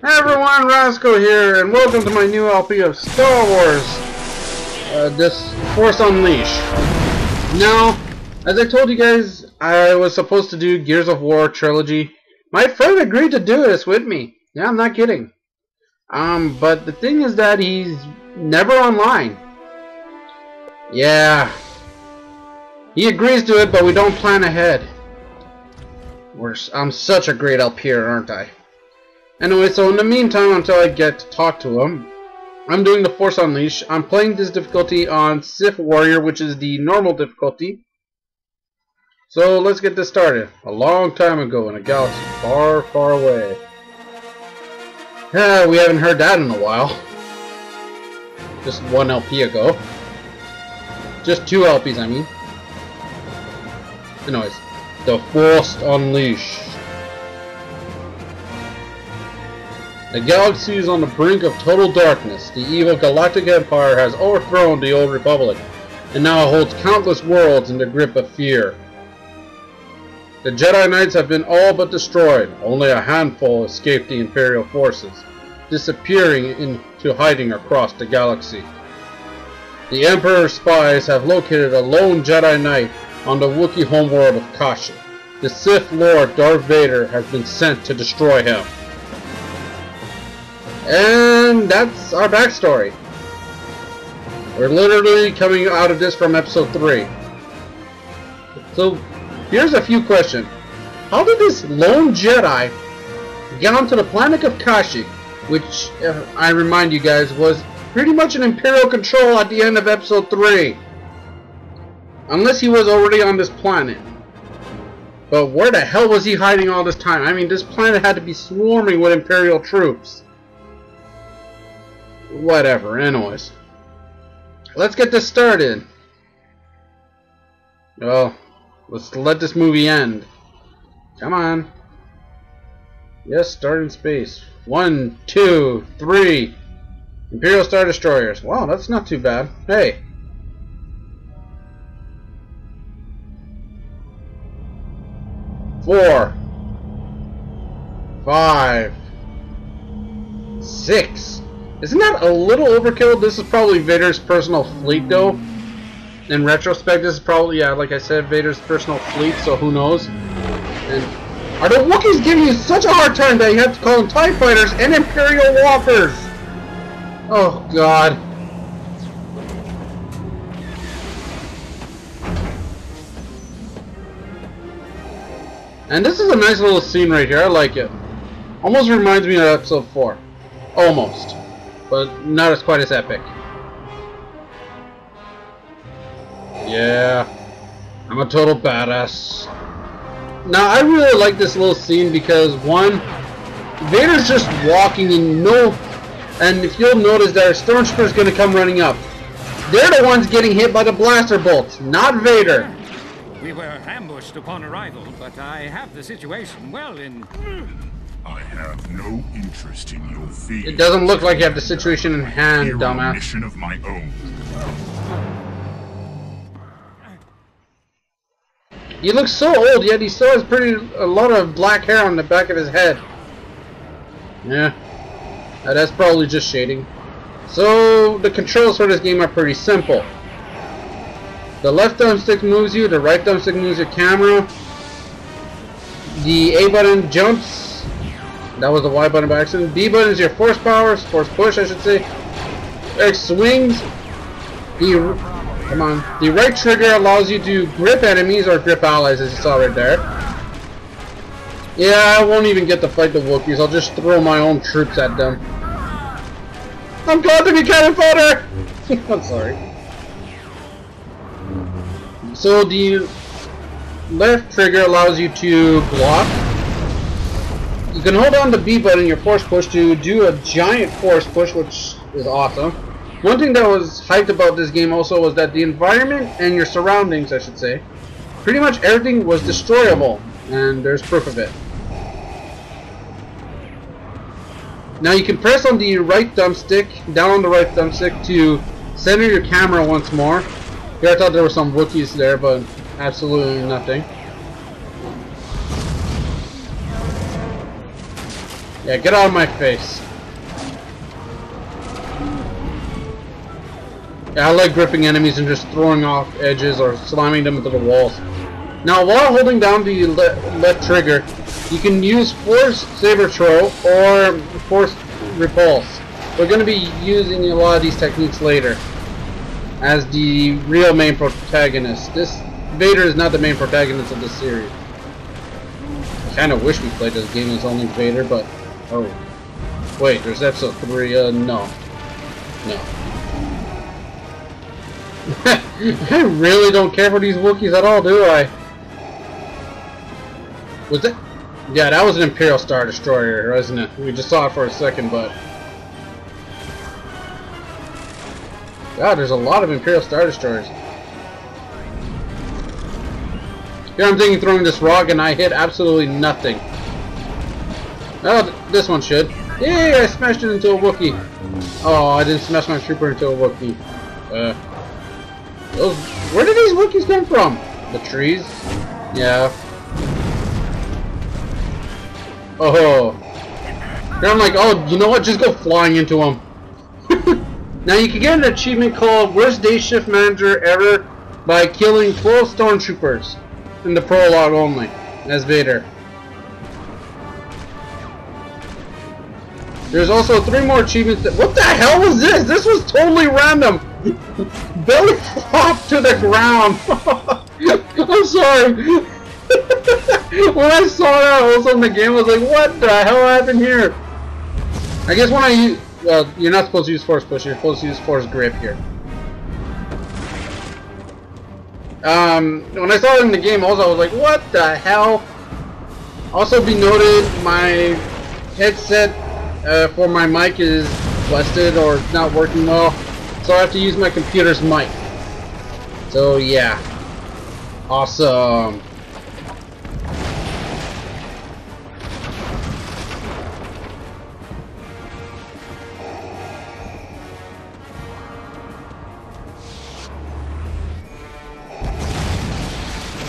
Hey everyone, Roscoe here, and welcome to my new LP of Star Wars, this Force Unleashed. Now, as I told you guys, I was supposed to do Gears of War trilogy. My friend agreed to do this with me. Yeah, I'm not kidding. But the thing is that he's never online. Yeah. He agrees to it, but we don't plan ahead. I'm such a great LPer, aren't I? Anyway, so in the meantime, until I get to talk to him, I'm doing the Force Unleashed. I'm playing this difficulty on Sith Warrior, which is the normal difficulty. So let's get this started. A long time ago in a galaxy far, far away. We haven't heard that in a while. Just one LP ago. Just two LPs, I mean. Anyways, the Force Unleashed. The galaxy is on the brink of total darkness. The evil Galactic Empire has overthrown the Old Republic, and now holds countless worlds in the grip of fear. The Jedi Knights have been all but destroyed. Only a handful escaped the Imperial forces, disappearing into hiding across the galaxy. The Emperor's spies have located a lone Jedi Knight on the Wookiee homeworld of Kashyyyk. The Sith Lord Darth Vader has been sent to destroy him. And that's our backstory. We're literally coming out of this from episode 3. So, here's a few questions. How did this lone Jedi get onto the planet of Kashyyyk, which, I remind you guys, was pretty much an Imperial control at the end of episode 3? Unless he was already on this planet. But where the hell was he hiding all this time? I mean, this planet had to be swarming with Imperial troops. Whatever, anyways. Let's get this started. Well, let's let this movie end. Come on. Yes, start in space. 1, 2, 3. Imperial Star Destroyers. Wow, that's not too bad. Hey. Four. 5. 6. Isn't that a little overkill? This is probably Vader's personal fleet, though. In retrospect, this is probably, yeah, like I said, Vader's personal fleet, so who knows? And are the Wookiees giving you such a hard time that you have to call them TIE Fighters and Imperial Walkers? Oh, God. And this is a nice little scene right here. I like it. Almost reminds me of episode 4. Almost. But not as quite as epic. Yeah, I'm a total badass. Now I really like this little scene because one, Vader's just walking in and if you'll notice that a stormtrooper's gonna come running up. They're the ones getting hit by the blaster bolts, not Vader. We were ambushed upon arrival, but I have the situation well in... I have no interest in your fear. It doesn't look like you have the situation in hand, dumbass. Mission of my own. He looks so old, yet he still has a lot of black hair on the back of his head. Yeah, that's probably just shading. So the controls for this game are pretty simple. The left thumbstick moves you, the right thumbstick moves your camera. The A button jumps. That was the Y button by accident. B button is your force power, force push I should say. X swings. The right trigger allows you to grip enemies or grip allies, as you saw right there. Yeah, I won't even get to fight the Wookiees. I'll just throw my own troops at them. I'm glad to be cannon fodder! I'm sorry. So the left trigger allows you to block. You can hold on the B button, your force push, to do a giant force push, which is awesome. One thing that was hyped about this game also was that the environment and your surroundings, I should say, pretty much everything was destroyable, and there's proof of it. Now you can press on the right thumbstick, down on the right thumbstick, to center your camera once more. Here I thought there were some Wookiees there, but absolutely nothing. Yeah, get out of my face. Yeah, I like gripping enemies and just throwing off edges or slamming them into the walls. Now, while holding down the left trigger, you can use Force Saber Throw or Force Repulse. We're going to be using a lot of these techniques later as the real main protagonist. This Vader is not the main protagonist of this series. I kind of wish we played this game as only Vader, but... Oh. Wait, there's episode 3. No. No. I really don't care for these Wookiees at all, do I? Was that? Yeah, that was an Imperial Star Destroyer, wasn't it? We just saw it for a second, but... God, there's a lot of Imperial Star Destroyers. Here I'm thinking throwing this rock and I hit absolutely nothing. Oh, this one should. Yay, I smashed it into a Wookiee. Oh, I didn't smash my trooper into a Wookiee. Where did these Wookiees come from? The trees? Yeah. Oh. Here I'm like, oh, you know what? Just go flying into them. Now you can get an achievement called Worst Day Shift Manager Ever by killing 12 stormtroopers in the prologue only, as Vader. There's also 3 more achievements that— what the hell was this? This was totally random! Belly flopped to the ground! I'm sorry! When I saw that, all of a sudden the game was like, what the hell happened here? I guess when I use— well, you're not supposed to use Force Push, you're supposed to use Force Grip here. When I saw it in the game also, I was like, what the hell? Also be noted, my headset for my mic is busted or not working well, so I have to use my computer's mic. So yeah. Awesome.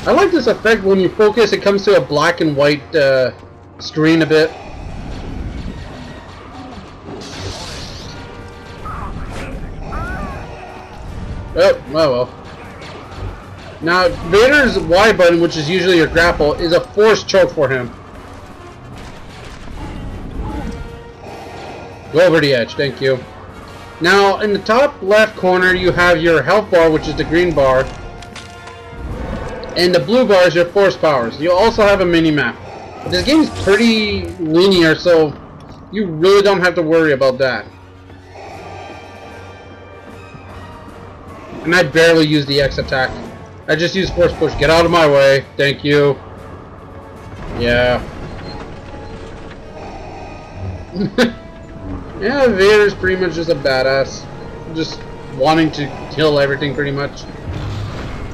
I like this effect when you focus, it comes to a black and white screen a bit. Oh, well. Now, Vader's Y button, which is usually your grapple, is a force choke for him. Go over the edge, thank you. Now, in the top left corner, you have your health bar, which is the green bar. And the blue bar is your force powers. You also have a mini-map. This game is pretty linear, so you really don't have to worry about that. And I barely use the X attack. I just use Force Push. Get out of my way. Thank you. Yeah. Yeah, Vader's pretty much just a badass. Just wanting to kill everything pretty much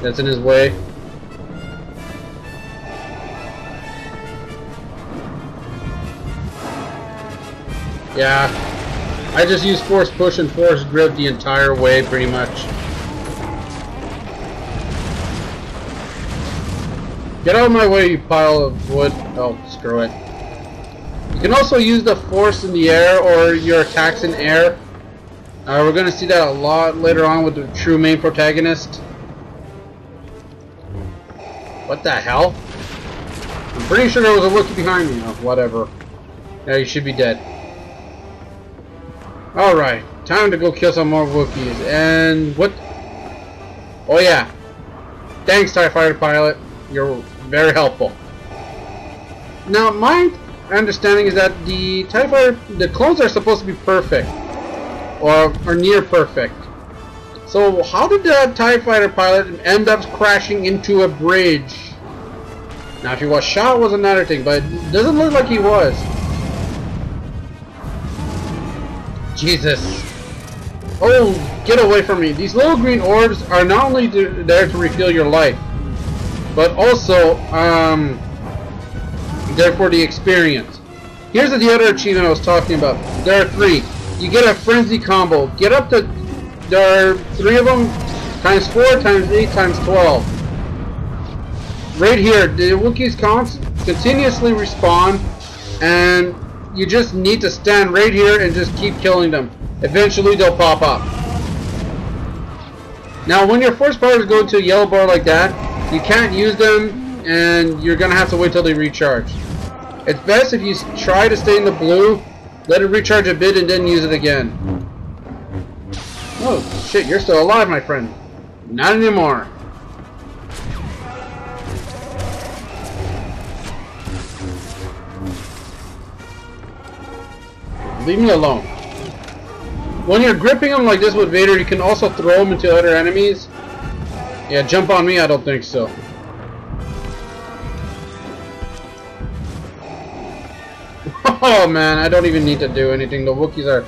that's in his way. Yeah, I just use Force Push and Force Grip the entire way, pretty much. Get out of my way, you pile of wood. Oh, screw it. You can also use the Force in the air or your attacks in air. We're going to see that a lot later on with the true main protagonist. What the hell? I'm pretty sure there was a Wookiee behind me. Oh, whatever. Now you should be dead. Alright, time to go kill some more Wookiees. And what? Oh yeah. Thanks, TIE Fighter pilot. You're very helpful. Now, my understanding is that the TIE Fighter, the clones are supposed to be perfect. Or near perfect. So how did the TIE Fighter pilot end up crashing into a bridge? Now, if he was shot was another thing, but it doesn't look like he was. Jesus. Oh, get away from me. These little green orbs are not only there to refill your life, but also, there for the experience. Here's the other achievement I was talking about. There are 3. You get a frenzy combo. Get up to, there are 3 of them, times 4, times 8, times 12. Right here, the Wookiees continuously respawn, and you just need to stand right here and just keep killing them. Eventually they'll pop up. Now when your force powers go to a yellow bar like that, you can't use them and you're gonna have to wait till they recharge. It's best if you try to stay in the blue, let it recharge a bit and then use it again. Oh shit, you're still alive, my friend. Not anymore. Leave me alone. When you're gripping him like this with Vader, you can also throw him into other enemies. Yeah, jump on me? I don't think so. Oh man, I don't even need to do anything. The Wookiees are...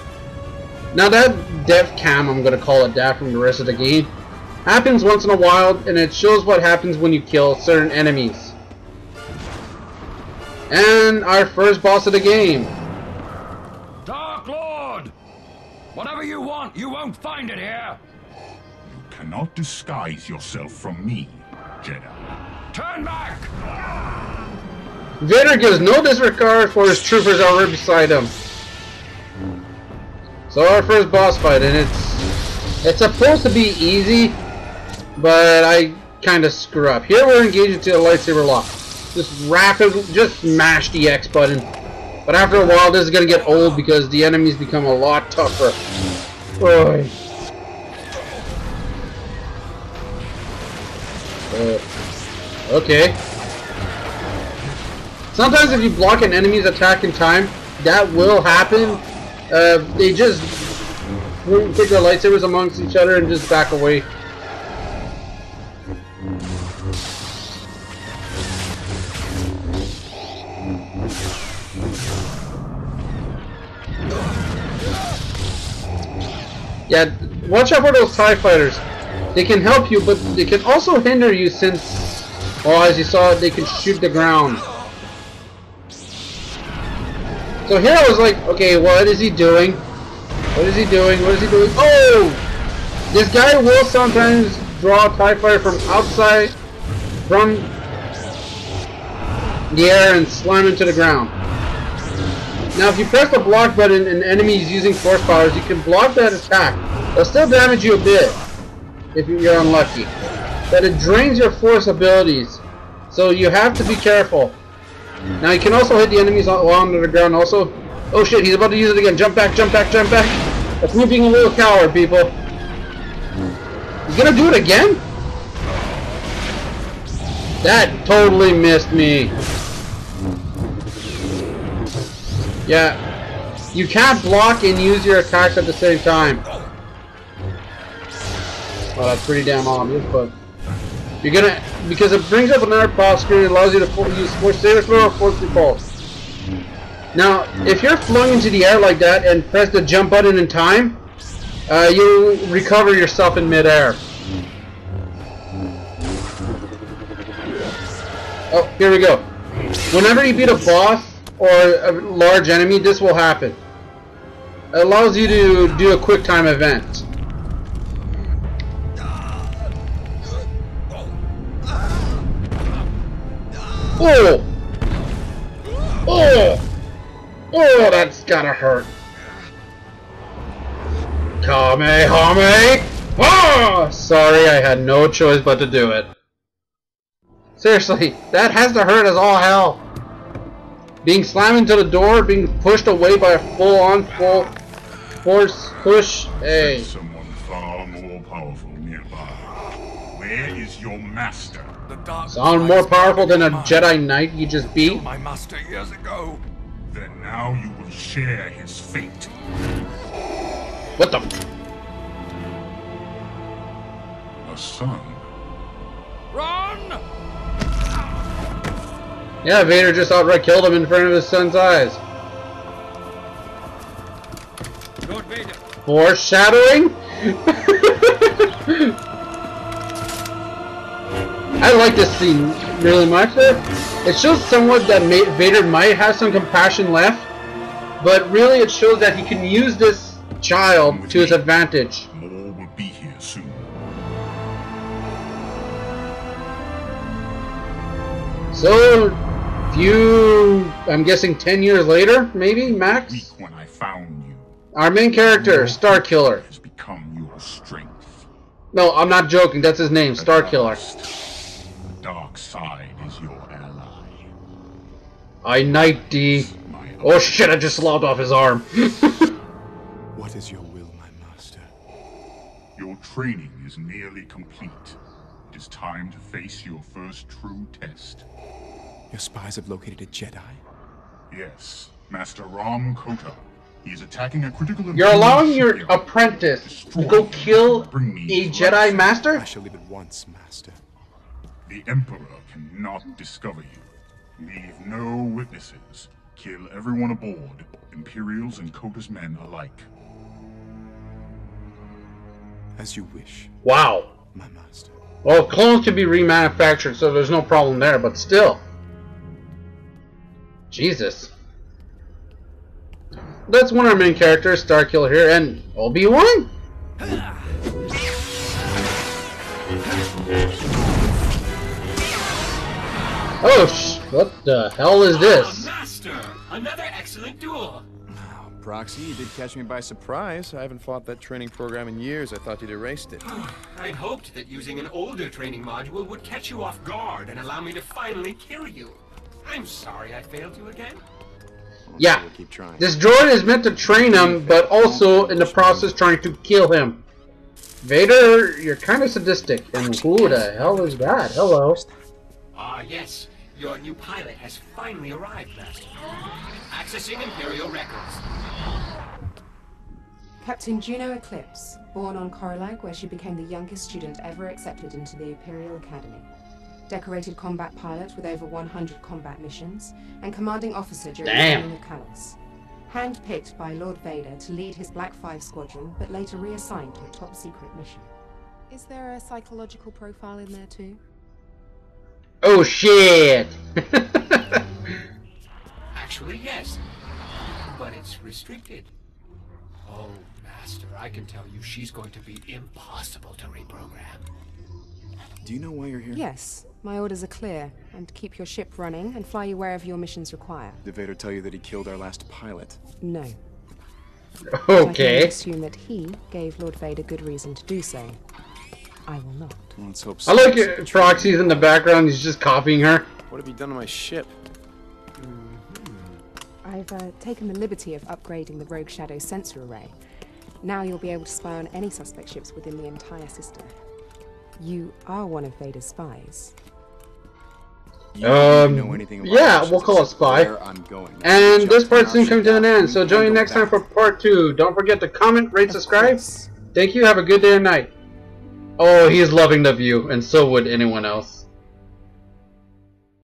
Now that dev cam, I'm gonna call it that from the rest of the game, happens once in a while, and it shows what happens when you kill certain enemies. And our first boss of the game. Dark Lord! Whatever you want, you won't find it here! You cannot disguise yourself from me, Jedi. Turn back! Vader gives no disregard for his troopers are right beside him. So our first boss fight, and it's supposed to be easy, but I kind of screw up. Here we're engaged into a lightsaber lock. Just smash the X button. But after a while, this is gonna get old because the enemies become a lot tougher. Oy. Okay. Sometimes if you block an enemy's attack in time, that will happen. They just take their lightsabers amongst each other and just back away. Yeah, watch out for those TIE fighters. They can help you, but they can also hinder you since, well, as you saw, they can shoot the ground. So here I was like, okay, what is he doing? What is he doing? What is he doing? Oh! This guy will sometimes draw a TIE fighter from outside, from the air and slam into the ground. Now if you press the block button and enemies using force powers, you can block that attack. It'll still damage you a bit if you're unlucky. But it drains your force abilities. So you have to be careful. Now you can also hit the enemies while under the ground also. Oh shit, he's about to use it again. Jump back, jump back, jump back. That's me being a little coward, people. He's gonna do it again? That totally missed me. Yeah. You can't block and use your attacks at the same time. Oh, that's pretty damn obvious, but... You're gonna, because it brings up another pop screen and allows you to use Force Saber Throw or Force Repulse. Now, if you're flung into the air like that and press the jump button in time, you recover yourself in midair. Oh, here we go. Whenever you beat a boss or a large enemy, this will happen. It allows you to do a quick time event. Oh! Oh! Oh, that's gotta hurt. Kamehame! Ah! Sorry, I had no choice but to do it. Seriously, that has to hurt as all hell. Being slammed into the door, being pushed away by a full-on, full force push. Hey. There's someone far more powerful nearby. Where is your master? Sound more powerful than a Jedi Knight you just beat? My master years ago. Then now you will share his fate. What the? A son. Run! Yeah, Vader just outright killed him in front of his son's eyes. Lord Vader. Foreshadowing? I like this scene really much. It shows somewhat that Vader might have some compassion left, but really it shows that he can use this child to his advantage. More will be here soon. So, I'm guessing 10 years later, maybe, max? Weak when I found you. Our main character, Starkiller. Has become your strength. No, I'm not joking, that's his name, Starkiller. The dark side is your ally. I knight thee. Oh shit, I just lopped off his arm. What is your will, my master? Your training is nearly complete. It is time to face your first true test. Your spies have located a Jedi? Yes, Master Ram Kota. He is attacking a critical... You're allowing your apprentice to go kill a Jedi Master? I shall leave at once, master. The Emperor cannot discover you. Leave no witnesses. Kill everyone aboard, Imperials and Kota's men alike. As you wish, Wow. my master. Well, clones can be remanufactured, so there's no problem there, but still. Jesus. That's one of our main characters, Starkiller here, and Obi-Wan? Oh, what the hell is this? Master! Another excellent duel! Oh, Proxy, you did catch me by surprise. I haven't fought that training program in years. I thought you'd erased it. I'd hoped that using an older training module would catch you off guard and allow me to finally kill you. I'm sorry I failed you again. Yeah, We'll keep trying. this droid is meant to train him, but also in the process trying to kill him. Vader, you're kind of sadistic, and who the hell is that? Hello. Ah, yes. Your new pilot has finally arrived, Master. Accessing Imperial records. Captain Juno Eclipse, born on Corellag, where she became the youngest student ever accepted into the Imperial Academy. Decorated combat pilot with over 100 combat missions, and commanding officer during the training of Callus. Hand-picked by Lord Vader to lead his Black 5 squadron, but later reassigned to a top-secret mission. Is there a psychological profile in there too? Oh shit! Actually, yes. But it's restricted. Oh, Master, I can tell you she's going to be impossible to reprogram. Do you know why you're here? Yes. My orders are clear. I'm to keep your ship running and fly you wherever your missions require. Did Vader tell you that he killed our last pilot? No. But I can Okay. assume that he gave Lord Vader good reason to do so. I will not. Well, let's hope I so. like it. Proxy's in the background. He's just copying her. What have you done to my ship? I've taken the liberty of upgrading the Rogue Shadow sensor array. Now you'll be able to spy on any suspect ships within the entire system. You are one of Vader's spies. You don't know anything about Yeah, missions we'll call it except spy. where I'm going. And this Just part's soon coming to an now, end, so join me next time for part 2. Don't forget to comment, rate, subscribe. course. Thank you, have a good day and night. Oh, he is loving the view, and so would anyone else.